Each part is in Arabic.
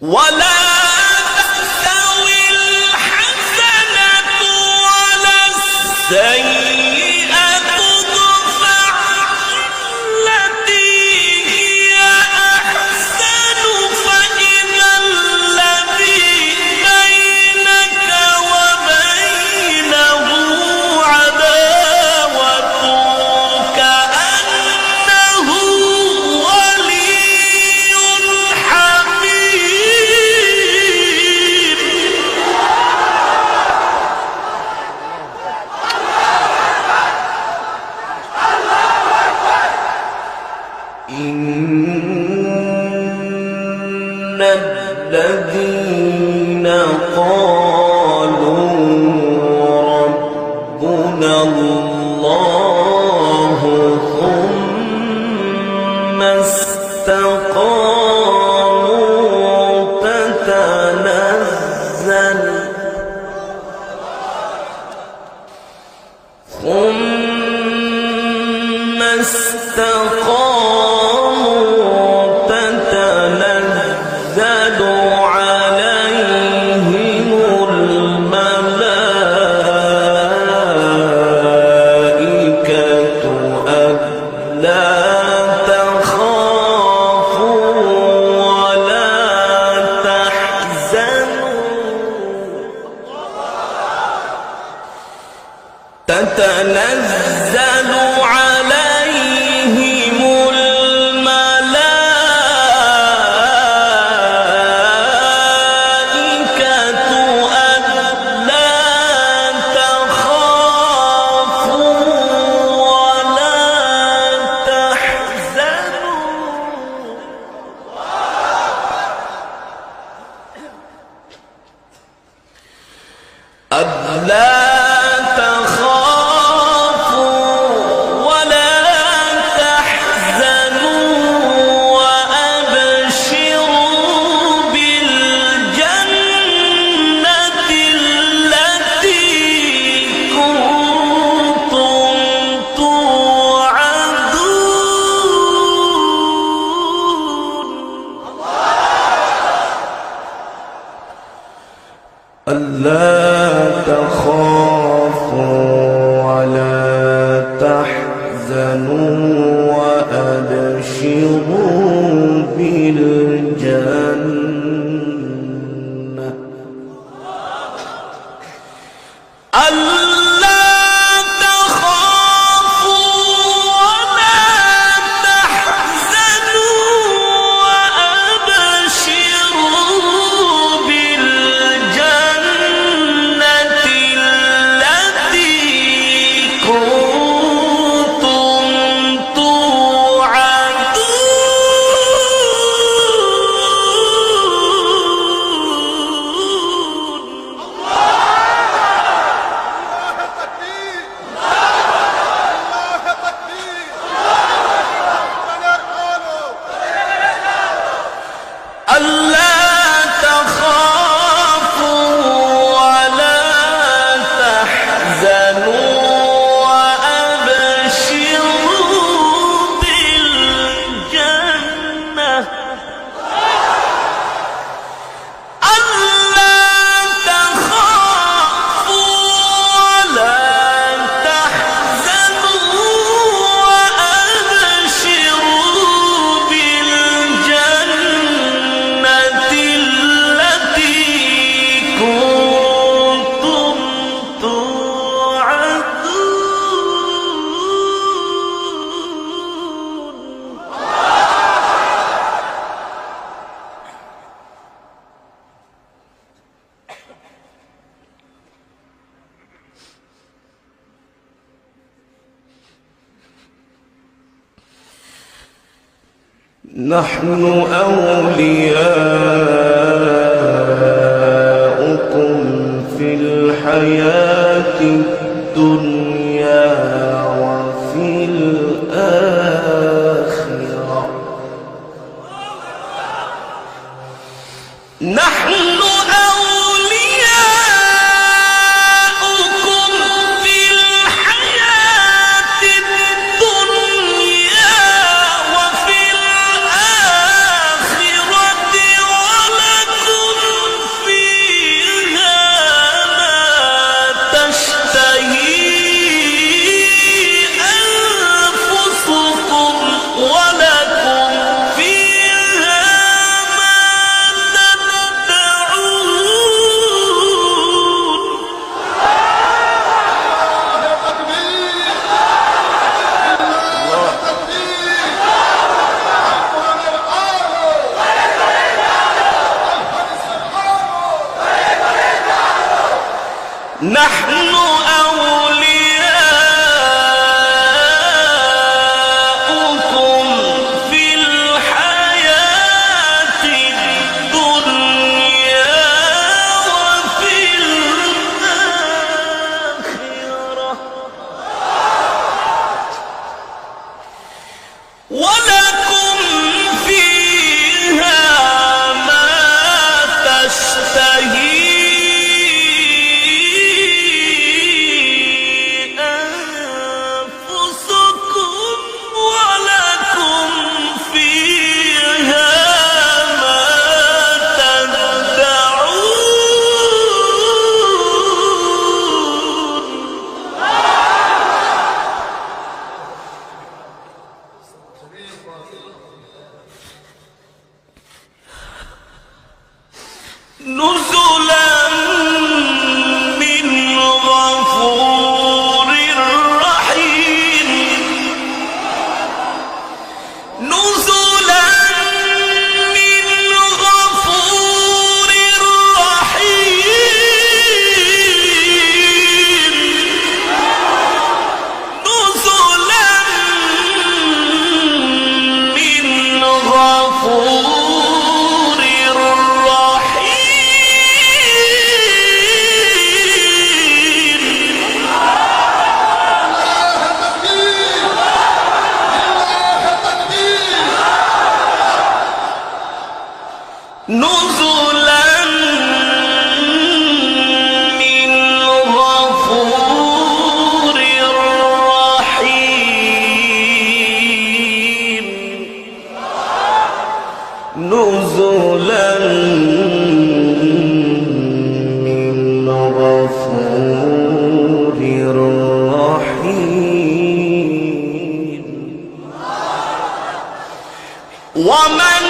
ولا تستوي الحسنة ولا السيئة ادفع بالتي هي أحسن فإذا الذي بينك وبينه عداوة كأنه ولي حميم. إن الذين قالوا ربنا الله ثم استقاموا تتنزل عليهم الملائكة ألا تخافوا ولا تحزنوا تتنزل عليهم الملائكة ألا تخافوا ولا تحزنوا ألا تخافوا ولا تحزنوا وأبشروا بالجنة ألا تخافوا ولا تحزنوا وأبشروا بالجنة التي كنتم نحن أولياؤكم في الحياة الدنيا وفي الآخرة نحن ولكم نحن أولياؤكم في الحياة الدنيا وفي الآخرة ولكم فيها ما تشتهي نزلا من غفور رحيم نزلا من غفور رحيم نزلا من غفور نزلا من غفور رحيم نزلا من غفور رحيم ومن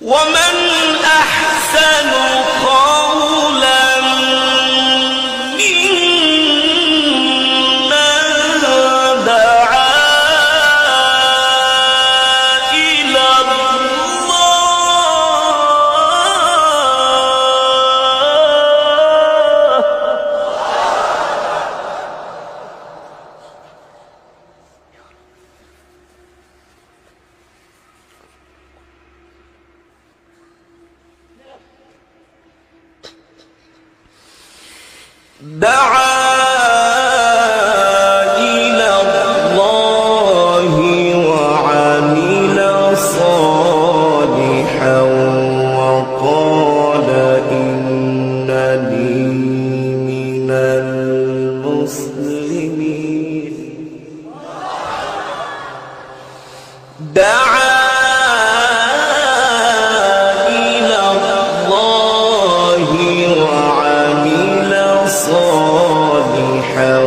ومن أحسن قولا ممن دعا إلى الله وعمل صالحا وقال إنني من المسلمين صالحا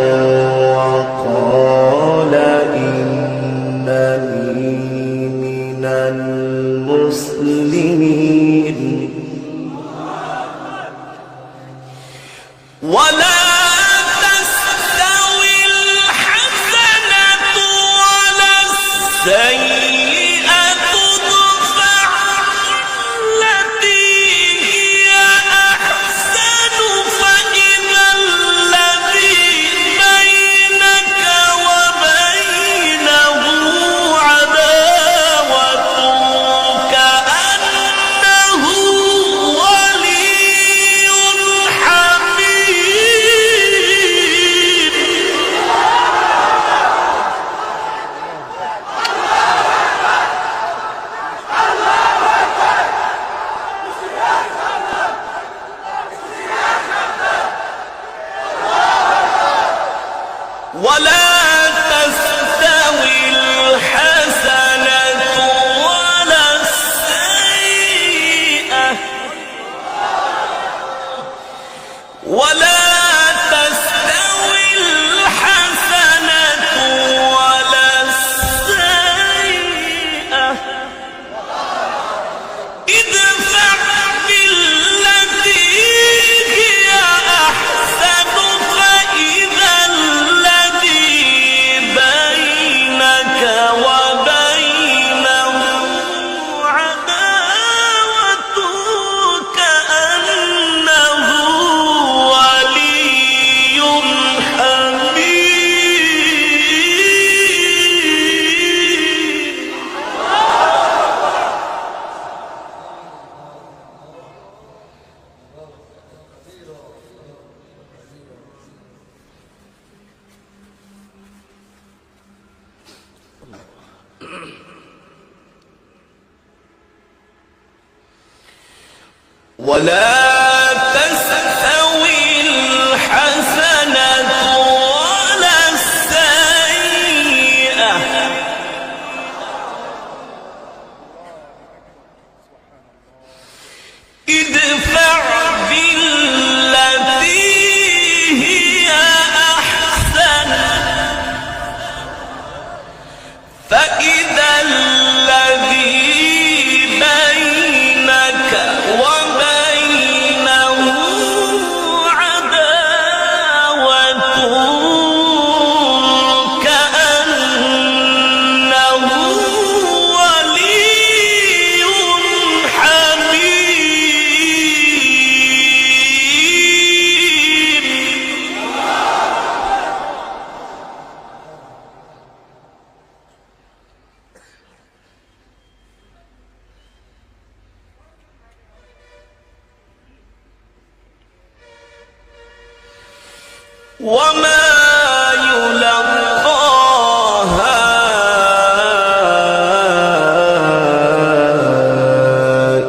وقال إنني من المسلمين ولا تستوي الحسنة ولا السيئة ادفع التي هي أحسن فإذا الذي بينك وبينه عداوة كأنه ولي حميم ولا ولا تستوي الحسنة ولا السيئة ادفع بالتي هي أحسن فإذا الذي بينك وبينه عداوة كأنه ولي حميم. ولا تستوي الحسنة ولا السيئة ادفع بالتي هي أحسن فإذا الذي بينك وبينه عداوة كأنه ولي حميم. وما يلقاها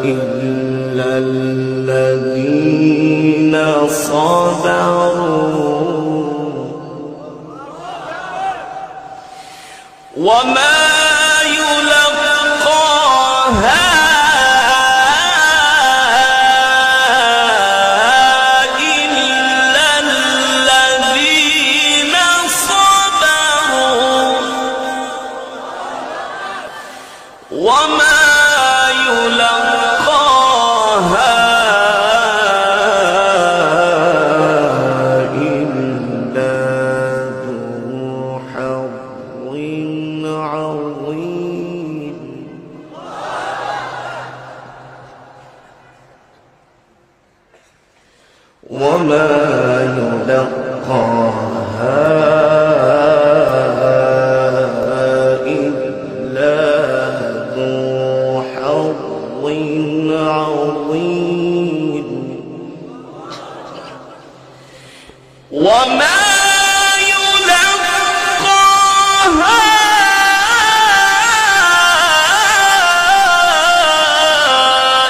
إلا الذين صبروا وما يلقاها إلا الذين صبروا وما يلقاها إلا ذو حظ عظيم. وما يلقاها إلا ذو حظ عظيم. وما يلقاها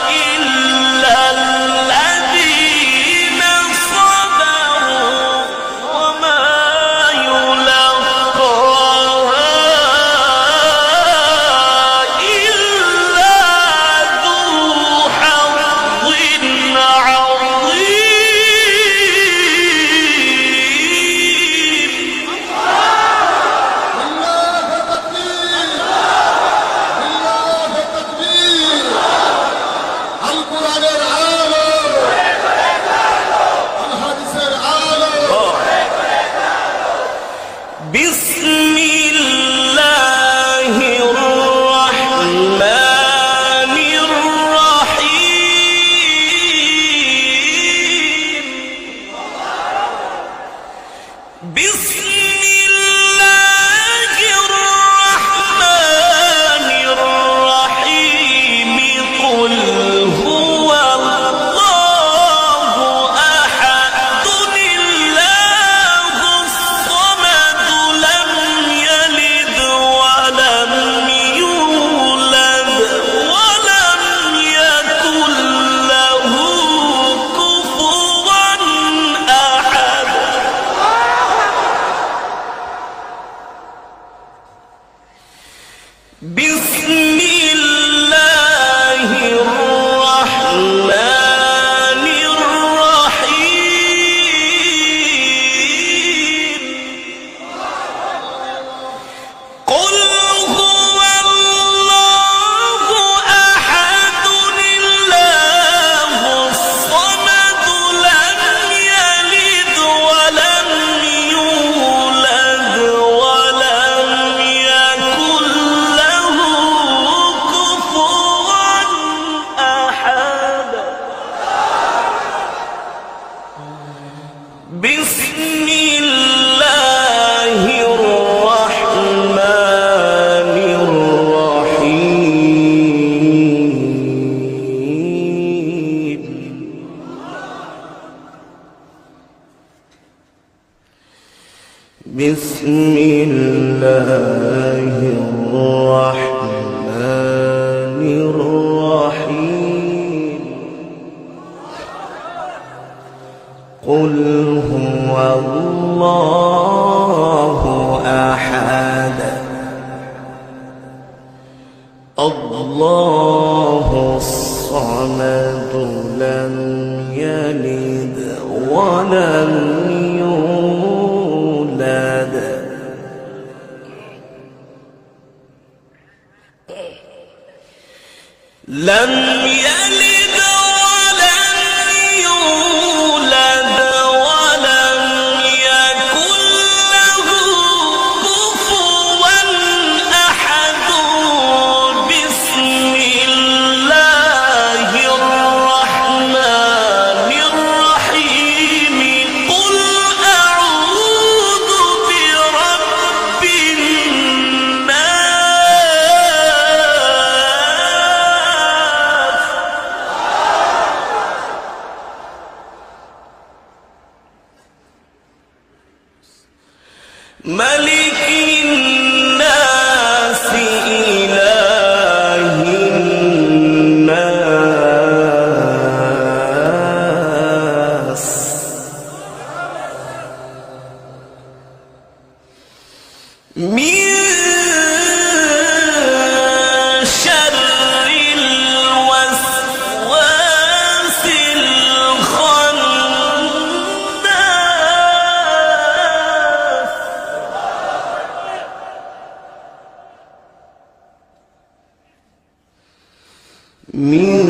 إلا الذين صبروا وما يلقاها إلا ذو حظ بسم الله الرحمن الرحيم بسم الله الرحمن الرحيم قل هو الله أحد الله الصمد لم يلد ولم يولد لم يلد ولم يولد ولم يكن له كفوا أحد بسم الله الرحمن الرحيم قل أعوذ برب الناس ملك الناس إله الناس من شر الوسواس الخناس من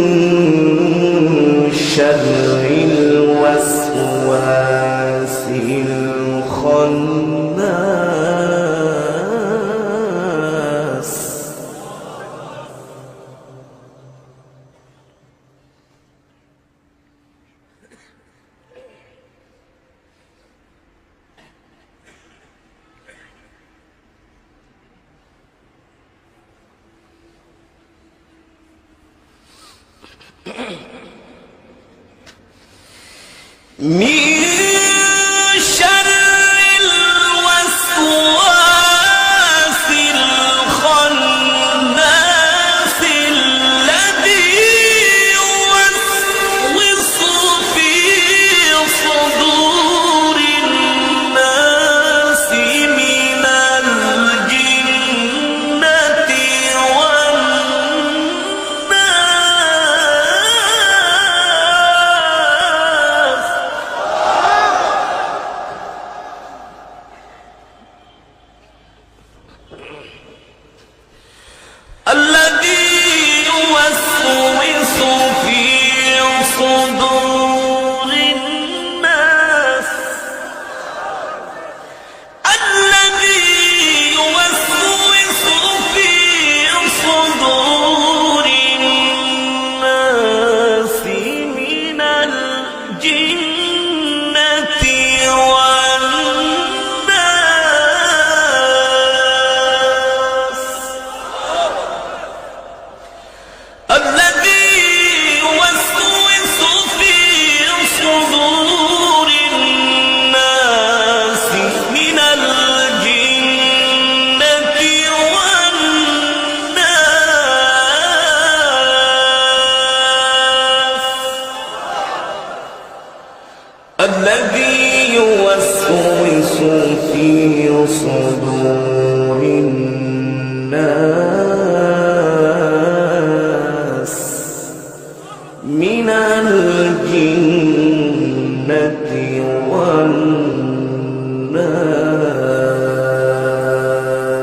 شر الوسواس الخناس من شر الوسواس الخناس الذي يوسوس في صدور الناس من الجنة والناس الذي يوسوس في صدور الناس الذي يوسوس في صدور الناس من الجنة والناس الذي يوسوس في صدور الناس من الجنة والناس الذي يوسوس في صدور الناس من الجنة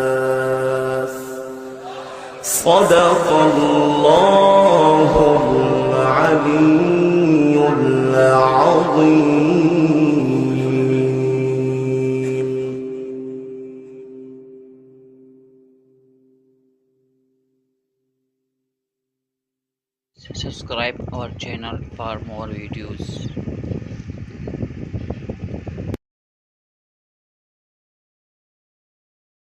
والناس صدق الله العلي العظيم. Subscribe our channel for more videos.